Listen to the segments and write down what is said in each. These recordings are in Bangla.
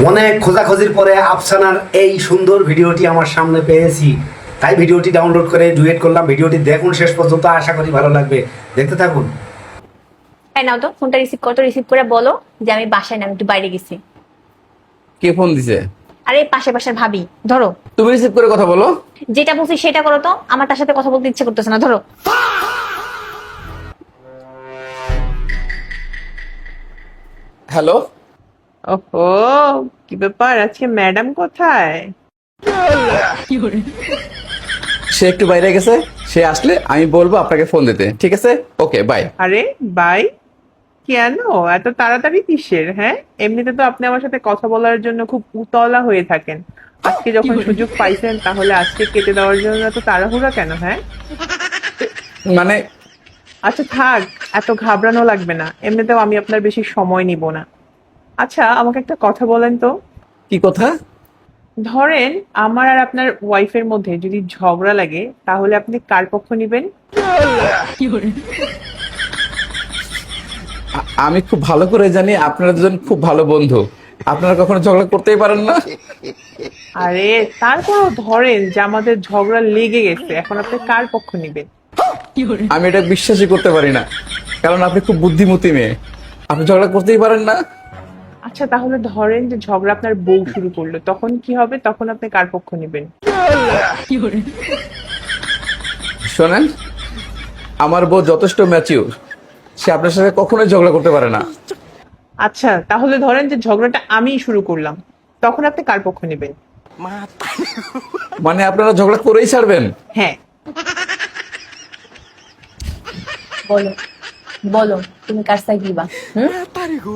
অনেক খোঁজাখুঁজির পরে আফসানার এই সুন্দর ভিডিওটি আমার সামনে পেয়েছি, তাই ভিডিওটি ডাউনলোড করে ডুয়েট করলাম। ভিডিওটি দেখুন শেষ পর্যন্ত, আশা করি ভালো লাগবে, দেখতে থাকুন। এই নাও তো ফোনটা রিসিভ করে বলো যে আমি বাসায় না, আমি একটু বাইরে গেছি। কে ফোন দিছে? আরে পাশে পাশের ভাবি, ধরো। তুমি রিসিভ করে কথা বলো। যেটা বলছি সেটা করো তো, আমার তার সাথে কথা বলতে ইচ্ছে করতেছে না, ধরো। হ্যালো। ওহো, কি ব্যাপার, আজকে ম্যাডাম কোথায়? সে একটু বাইরে গেছে, সে আসলে আমি বলবো আপনাকে ফোন দিতে, ঠিক আছে? ওকে, বাই। আরে বাই, কেন এত তাড়াতাড়ি কিসের? হ্যাঁ, এমনিতে তো আপনি আমার সাথে কথা বলার জন্য খুব উতলা হয়ে থাকেন। আজকে যখন সুযোগ পাইছেন তাহলে আজকে কেটে দেওয়ার জন্য এত তাড়াহুড়া কেন? হ্যাঁ, মানে আচ্ছা থাক, এত ঘাবড়ানো লাগবে না, এমনিতেও আমি আপনার বেশি সময় নিব না। আচ্ছা, আমাকে একটা কথা বলেন তো। কি কথা? ধরেন আমার আর আপনার ওয়াইফের মধ্যে যদি ঝগড়া লাগে তাহলে আপনি কার পক্ষ নিবেন? আমি খুব ভালো করে জানি আপনারা দুজন খুব ভালো বন্ধু, আপনারা কখনো ঝগড়া করতেই পারেন না। আরে তারপরও ধরেন যে আমাদের ঝগড়া লেগে গেছে, এখন আপনি কার পক্ষ নিবেন? আমি এটা বিশ্বাসই করতে পারি না, কারণ আপনি খুব বুদ্ধিমতী মেয়ে, আপনি ঝগড়া করতেই পারেন না। আচ্ছা তাহলে ধরেন যে ঝগড়া আপনার বউ শুরু করলো, তখন কি হবে? তখন আপনি কার পক্ষ নিবেন? শোনেন, আমার বউ যথেষ্ট ম্যাচিউর, সে আপনার সাথে কখনোই ঝগড়া করতে পারে না। আচ্ছা তাহলে ধরেন যে ঝগড়াটা আমিই শুরু করলাম, তখন আপনি কার পক্ষ নিবেন? মানে আপনারা ঝগড়া করেই ছাড়বেন? হ্যাঁ। বলো বলো, তুমি কার সাইড দিবা?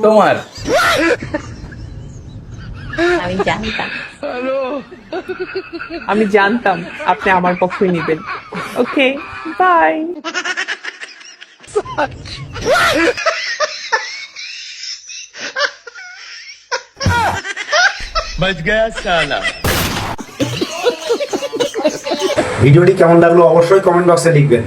তোমার। আমি জানতাম। আমি জানতাম আপনি আমার পক্ষই নিবেন। ওকে, বাই। बच गया साला। ভিডিওটি কেমন লাগলো অবশ্যই কমেন্ট বক্সে লিখবেন।